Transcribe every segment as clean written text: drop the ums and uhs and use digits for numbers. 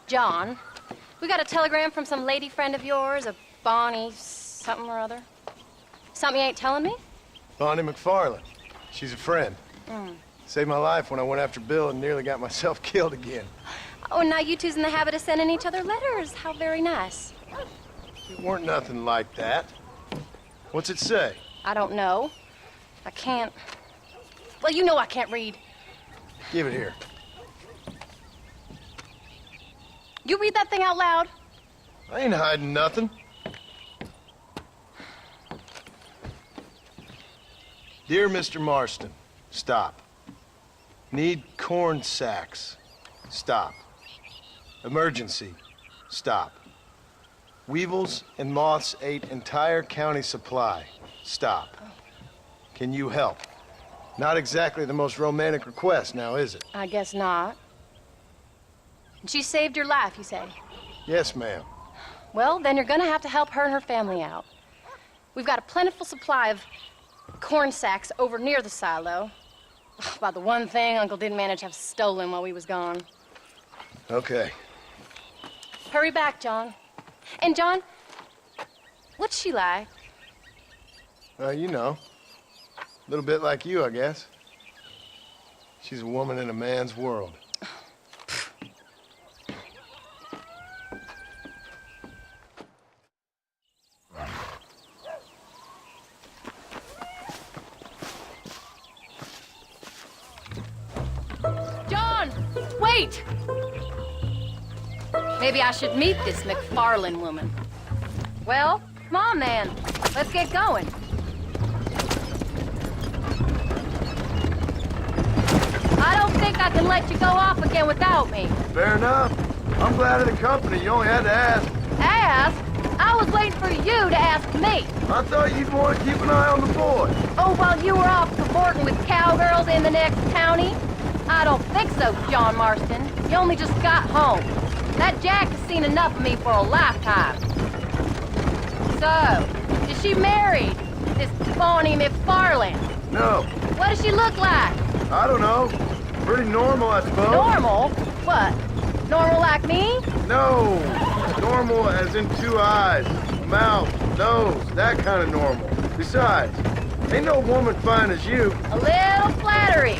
John, we got a telegram from some lady friend of yours, a Bonnie something or other. Something you ain't telling me? Bonnie McFarland. She's a friend. Saved my life when I went after Bill and nearly got myself killed again. Oh, and now you two's in the habit of sending each other letters. How very nice. It weren't nothing like that. What's it say? I don't know. I can't... Well, you know I can't read. Give it here. You read that thing out loud? I ain't hiding nothing. Dear Mr. Marston, stop. Need corn sacks. Stop. Emergency. Stop. Weevils and moths ate entire county supply. Stop. Can you help? Not exactly the most romantic request, now is it? I guess not. She saved your life, you say? Yes, ma'am. Well, then you're gonna have to help her and her family out. We've got a plentiful supply of corn sacks over near the silo. About the one thing Uncle didn't manage to have stolen while we was gone. Okay. Hurry back, John. And John, what's she like? You know. A little bit like you, I guess. She's a woman in a man's world. John, wait! Maybe I should meet this McFarland woman. Well, come on then. Let's get going. I don't think I can let you go off again without me. Fair enough. I'm glad of the company. You only had to ask. Ask? I was waiting for you to ask me. I thought you'd want to keep an eye on the boy. Oh, while you were off cavorting with cowgirls in the next county? I don't think so, John Marston. You only just got home. That Jack has seen enough of me for a lifetime. So, is she married? This Bonnie McFarland? No. What does she look like? I don't know. Pretty normal, I suppose. Normal? What? Normal like me? No. Normal as in 2 eyes, mouth, nose, that kind of normal. Besides, ain't no woman fine as you. A little flattery.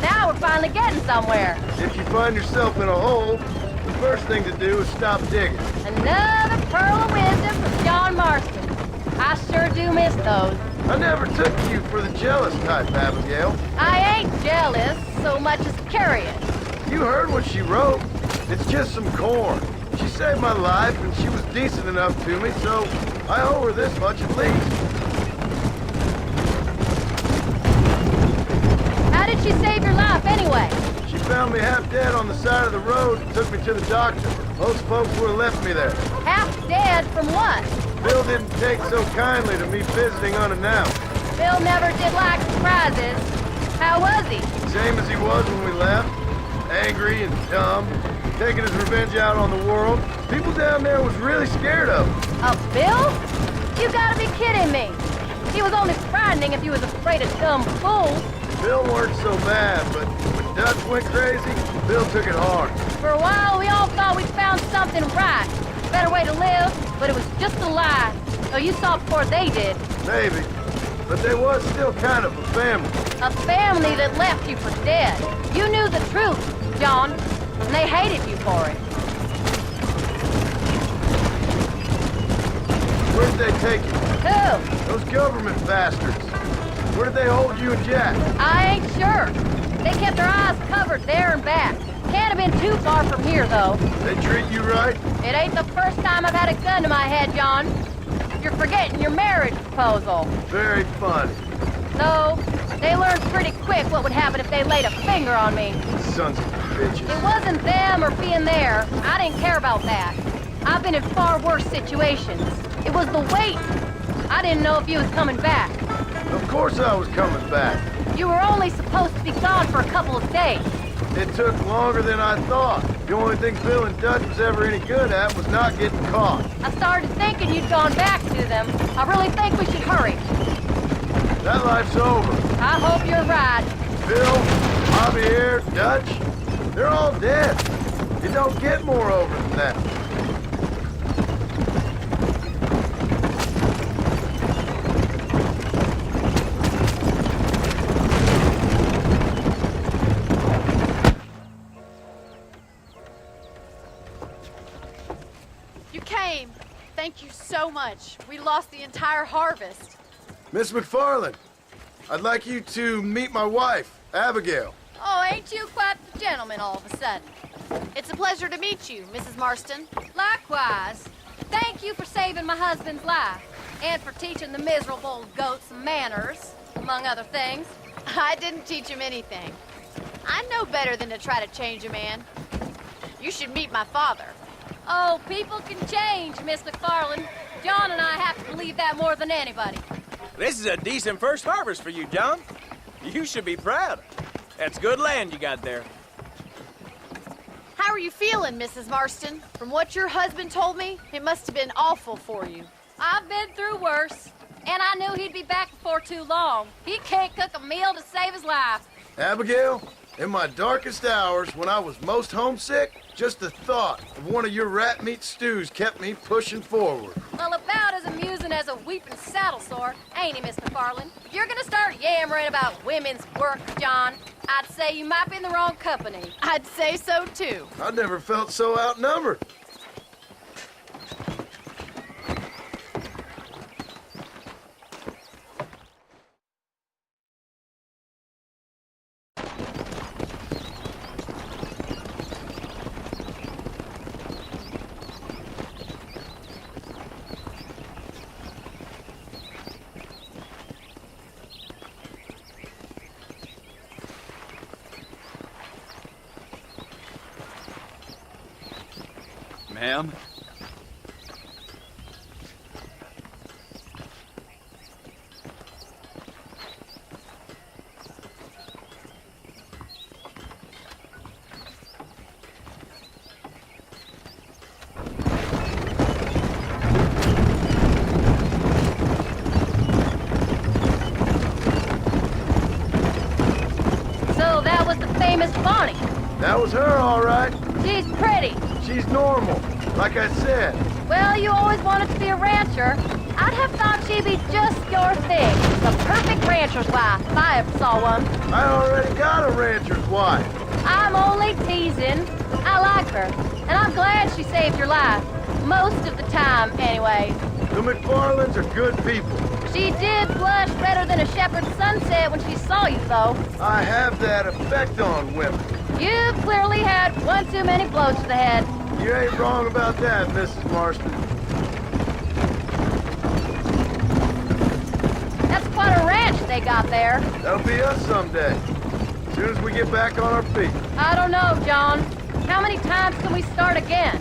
Now we're finally getting somewhere. If you find yourself in a hole, the first thing to do is stop digging. Another pearl of wisdom from John Marston. I sure do miss those. I never took you for the jealous type, Abigail. I ain't jealous so much as curious. You heard what she wrote. It's just some corn. She saved my life, and she was decent enough to me, so I owe her this much at least. How did she save your life anyway? She found me half dead on the side of the road and took me to the doctor. Most folks would have left me there. Half dead from what? Bill didn't take so kindly to me visiting unannounced. Bill never did like surprises. How was he? Same as he was when we left. Angry and dumb. Taking his revenge out on the world. People down there was really scared of him. Of Bill? You gotta be kidding me. He was only frightening if you was afraid of dumb fools. Bill weren't so bad, but when Dutch went crazy, Bill took it hard. For a while, we all thought we'd found something right. A better way to live, but it was just a lie. So you saw before they did. Maybe. But they was still kind of a family. A family that left you for dead. You knew the truth, John, and they hated you for it. Where did they take you? Who? Those government bastards. Where did they hold you and Jack? I ain't sure. They kept their eyes covered there and back. Can't have been too far from here, though. They treat you right? It ain't the first time I've had a gun to my head, John. You're forgetting your marriage proposal. Very funny. So, they learned pretty quick what would happen if they laid a finger on me. Sons of bitches. It wasn't them or being there. I didn't care about that. I've been in far worse situations. It was the wait. I didn't know if you was coming back. Of course I was coming back. You were only supposed to be gone for a couple of days. It took longer than I thought. The only thing Bill and Dutch was ever any good at was not getting caught. I started thinking you'd gone back to them. I really think we should hurry. That life's over. I hope you're right. Bill, Javier, Dutch, they're all dead. It don't get more over than that. You came. Thank you so much. We lost the entire harvest. Miss McFarland, I'd like you to meet my wife, Abigail. Oh, ain't you quite the gentleman all of a sudden? It's a pleasure to meet you, Mrs. Marston. Likewise. Thank you for saving my husband's life and for teaching the miserable goat some manners, among other things. I didn't teach him anything. I know better than to try to change a man. You should meet my father. Oh, people can change, Miss McFarland. John and I have to believe that more than anybody. This is a decent first harvest for you, John. You should be proud. That's good land you got there. How are you feeling, Mrs. Marston? From what your husband told me, it must have been awful for you. I've been through worse, and I knew he'd be back before too long. He can't cook a meal to save his life. Abigail, in my darkest hours, when I was most homesick, just the thought of one of your rat meat stews kept me pushing forward. Well, about as amusing as a weeping saddle sore, ain't he, Miss McFarland? If you're gonna start yammering about women's work, John, I'd say you might be in the wrong company. I'd say so, too. I never felt so outnumbered. Ma'am? So that was the famous Bonnie. That was her, all right. She's pretty. She's normal, like I said. Well, you always wanted to be a rancher. I'd have thought she'd be just your thing. The perfect rancher's wife, if I ever saw one. I already got a rancher's wife. I'm only teasing. I like her, and I'm glad she saved your life. Most of the time, anyway. The McFarlands are good people. She did blush redder than a shepherd's sunset when she saw you, though. I have that effect on women. You clearly had one too many blows to the head. You ain't wrong about that, Mrs. Marston. That's quite a ranch they got there. That'll be us someday. As soon as we get back on our feet. I don't know, John. How many times can we start again?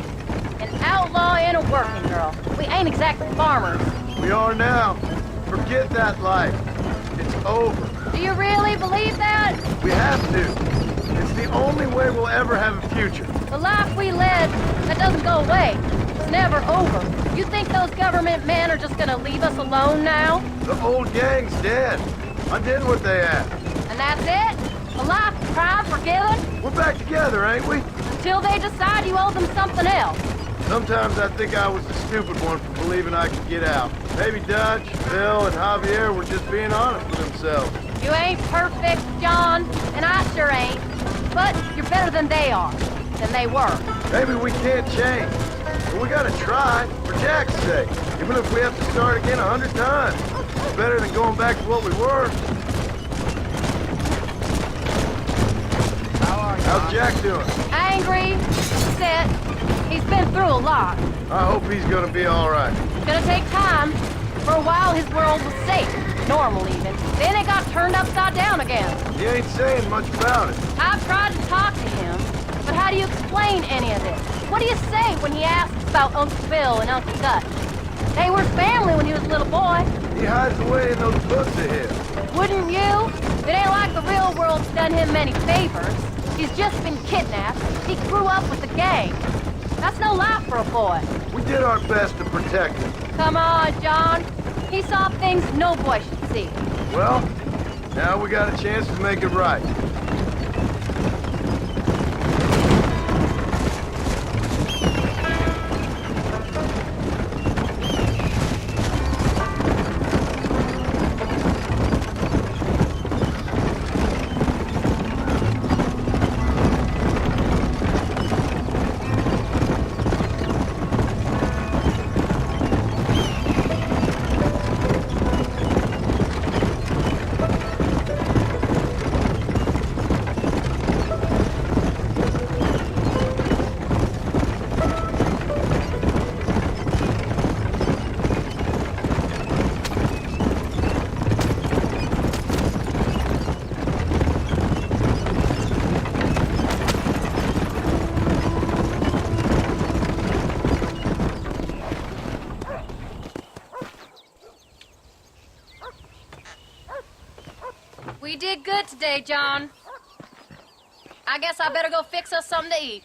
An outlaw and a working girl. We ain't exactly farmers. We are now. Forget that life. It's over. Do you really believe that? We have to. It's the only way we'll ever have a future. The life we led, that doesn't go away. It's never over. You think those government men are just gonna leave us alone now? The old gang's dead. I did what they asked. And that's it? A life of crime forgiven? We're back together, ain't we? Until they decide you owe them something else. Sometimes I think I was the stupid one for believing I could get out. Maybe Dutch, Bill, and Javier were just being honest with themselves. You ain't perfect, John, and I sure ain't. But you're better than they are, than they were. Maybe we can't change, but we gotta try, for Jack's sake. Even if we have to start again 100 times. It's better than going back to what we were. How's Jack doing? Angry, upset. He's been through a lot. I hope he's gonna be all right. It's gonna take time. For a while, his world was safe, normal even. Then it got turned upside down again. He ain't saying much about it. I've tried to talk to him, but how do you explain any of this? What do you say when he asks about Uncle Bill and Uncle Dutch? They were family when he was a little boy. He hides away in those books of his. Wouldn't you? It ain't like the real world's done him many favors. He's just been kidnapped. He grew up with the gang. That's no life for a boy. We did our best to protect him. Come on, John. He saw things no boy should see. Well, now we got a chance to make it right. good today, John. I guess I better go fix us something to eat.